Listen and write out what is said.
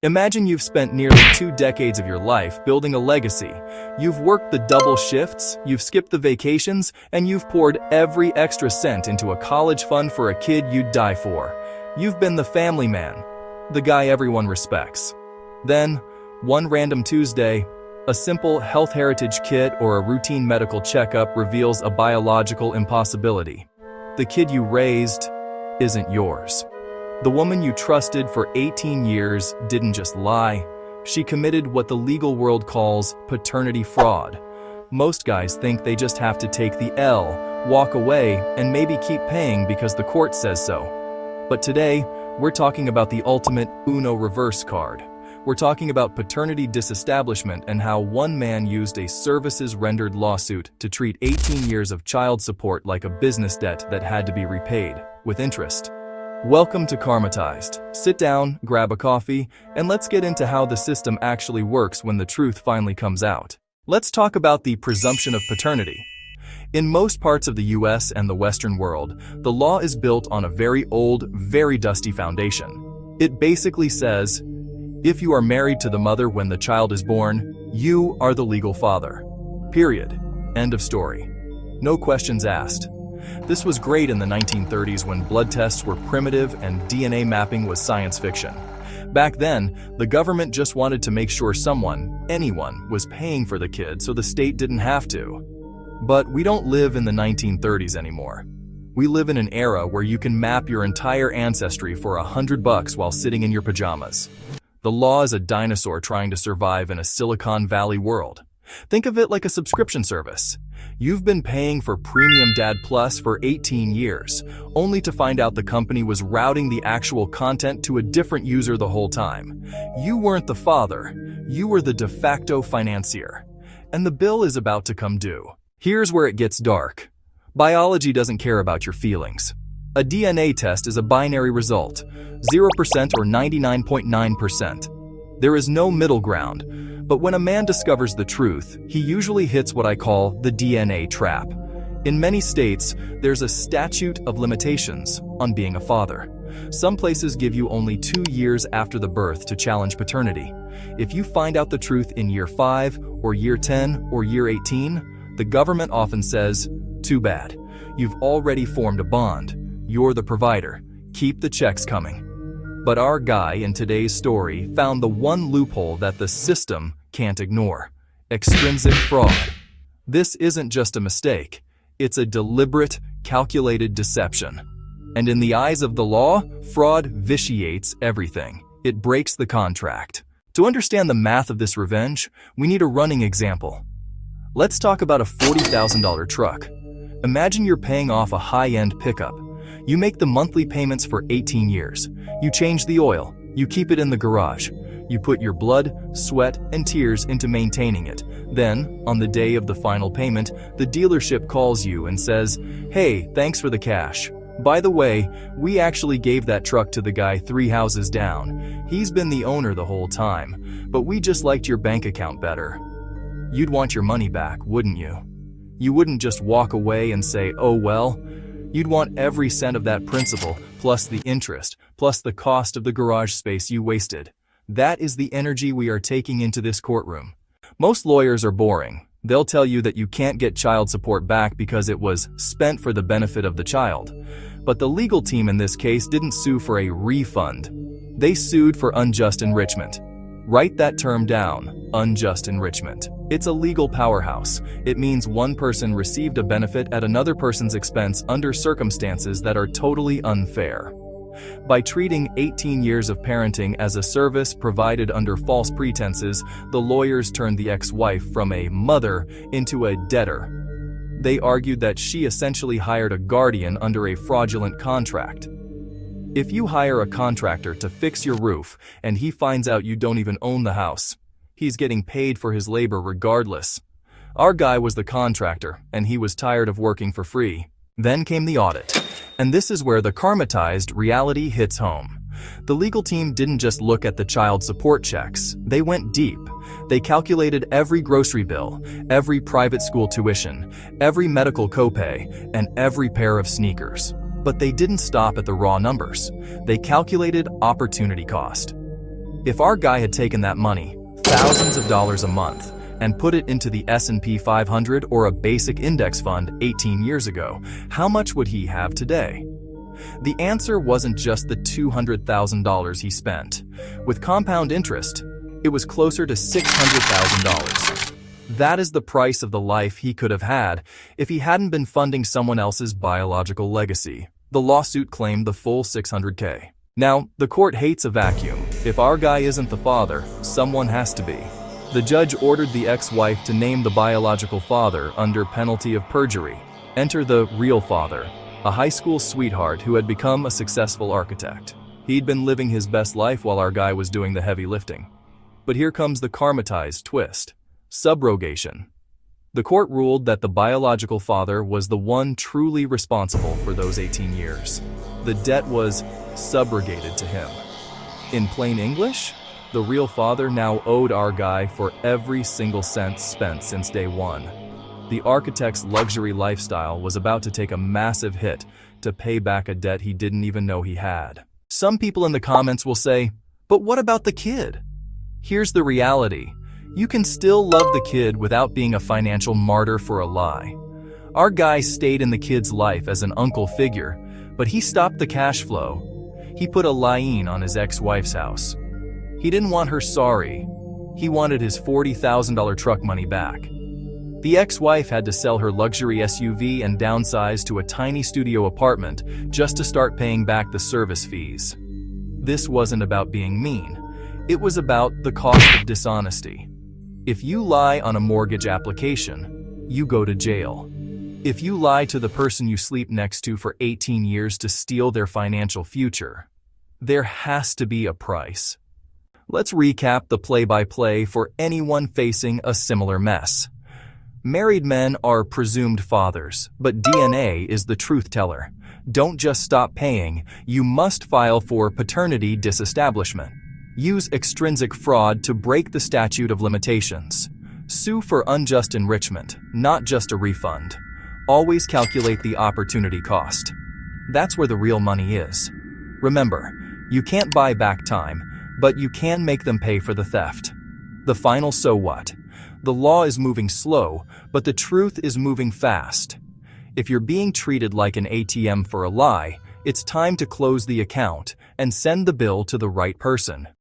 Imagine you've spent nearly 2 decades of your life building a legacy. You've worked the double shifts, you've skipped the vacations, and you've poured every extra cent into a college fund for a kid you'd die for. You've been the family man, the guy everyone respects. Then, one random Tuesday, a simple health heritage kit or a routine medical checkup reveals a biological impossibility. The kid you raised isn't yours. The woman you trusted for 18 years didn't just lie. She committed what the legal world calls paternity fraud. Most guys think they just have to take the L, walk away, and maybe keep paying because the court says so. But today, we're talking about the ultimate Uno reverse card. We're talking about paternity disestablishment and how one man used a services-rendered lawsuit to treat 18 years of child support like a business debt that had to be repaid, with interest. Welcome to Karmatized. Sit down, grab a coffee, and let's get into how the system actually works when the truth finally comes out. Let's talk about the presumption of paternity. In most parts of the US and the Western world, the law is built on a very old, very dusty foundation. It basically says, if you are married to the mother when the child is born, you are the legal father. Period. End of story. No questions asked. This was great in the 1930s when blood tests were primitive and DNA mapping was science fiction. Back then, the government just wanted to make sure anyone, was paying for the kid so the state didn't have to. But we don't live in the 1930s anymore. We live in an era where you can map your entire ancestry for $100 while sitting in your pajamas. The law is a dinosaur trying to survive in a Silicon Valley world. Think of it like a subscription service. You've been paying for Premium Dad Plus for 18 years, only to find out the company was routing the actual content to a different user the whole time. You weren't the father, you were the de facto financier. And the bill is about to come due. Here's where it gets dark. Biology doesn't care about your feelings. A DNA test is a binary result, 0% or 99.9%. There is no middle ground, but when a man discovers the truth, he usually hits what I call the DNA trap. In many states, there's a statute of limitations on being a father. Some places give you only 2 years after the birth to challenge paternity. If you find out the truth in year 5, or year 10, or year 18, the government often says, too bad. You've already formed a bond. You're the provider. Keep the checks coming. But our guy in today's story found the one loophole that the system can't ignore: extrinsic fraud. This isn't just a mistake. It's a deliberate, calculated deception. And in the eyes of the law, fraud vitiates everything. It breaks the contract. To understand the math of this revenge, we need a running example. Let's talk about a $40,000 truck. Imagine you're paying off a high-end pickup. You make the monthly payments for 18 years. You change the oil. You keep it in the garage. You put your blood, sweat, and tears into maintaining it. Then, on the day of the final payment, the dealership calls you and says, "Hey, thanks for the cash. By the way, we actually gave that truck to the guy 3 houses down. He's been the owner the whole time, but we just liked your bank account better." You'd want your money back, wouldn't you? You wouldn't just walk away and say, "Oh well." You'd want every cent of that principal, plus the interest, plus the cost of the garage space you wasted. That is the energy we are taking into this courtroom. Most lawyers are boring. They'll tell you that you can't get child support back because it was spent for the benefit of the child. But the legal team in this case didn't sue for a refund. They sued for unjust enrichment. Write that term down, unjust enrichment. It's a legal powerhouse. It means one person received a benefit at another person's expense under circumstances that are totally unfair. By treating 18 years of parenting as a service provided under false pretenses, the lawyers turned the ex-wife from a mother into a debtor. They argued that she essentially hired a guardian under a fraudulent contract. If you hire a contractor to fix your roof and he finds out you don't even own the house, he's getting paid for his labor regardless. Our guy was the contractor, and he was tired of working for free. Then came the audit. And this is where the karmatized reality hits home. The legal team didn't just look at the child support checks. They went deep. They calculated every grocery bill, every private school tuition, every medical copay, and every pair of sneakers. But they didn't stop at the raw numbers. They calculated opportunity cost. If our guy had taken that money, thousands of dollars a month, and put it into the S&P 500 or a basic index fund 18 years ago, how much would he have today? The answer wasn't just the $200,000 he spent. With compound interest, it was closer to $600,000. That is the price of the life he could have had if he hadn't been funding someone else's biological legacy. The lawsuit claimed the full $600K. Now, the court hates a vacuum. If our guy isn't the father, someone has to be. The judge ordered the ex-wife to name the biological father under penalty of perjury. Enter the real father, a high school sweetheart who had become a successful architect. He'd been living his best life while our guy was doing the heavy lifting. But here comes the karmatized twist. Subrogation. The court ruled that the biological father was the one truly responsible for those 18 years. The debt was subrogated to him. In plain English, the real father now owed our guy for every single cent spent since day one. The architect's luxury lifestyle was about to take a massive hit to pay back a debt he didn't even know he had. Some people in the comments will say, but what about the kid? Here's the reality. You can still love the kid without being a financial martyr for a lie. Our guy stayed in the kid's life as an uncle figure, but he stopped the cash flow. He put a lien on his ex-wife's house. He didn't want her sorry. He wanted his $40,000 truck money back. The ex-wife had to sell her luxury SUV and downsize to a tiny studio apartment just to start paying back the service fees. This wasn't about being mean. It was about the cost of dishonesty. If you lie on a mortgage application, you go to jail. If you lie to the person you sleep next to for 18 years to steal their financial future, there has to be a price. Let's recap the play-by-play for anyone facing a similar mess. Married men are presumed fathers, but DNA is the truth teller. Don't just stop paying, you must file for paternity disestablishment. Use extrinsic fraud to break the statute of limitations. Sue for unjust enrichment, not just a refund. Always calculate the opportunity cost. That's where the real money is. Remember, you can't buy back time, but you can make them pay for the theft. The final so what? The law is moving slow, but the truth is moving fast. If you're being treated like an ATM for a lie, it's time to close the account and send the bill to the right person.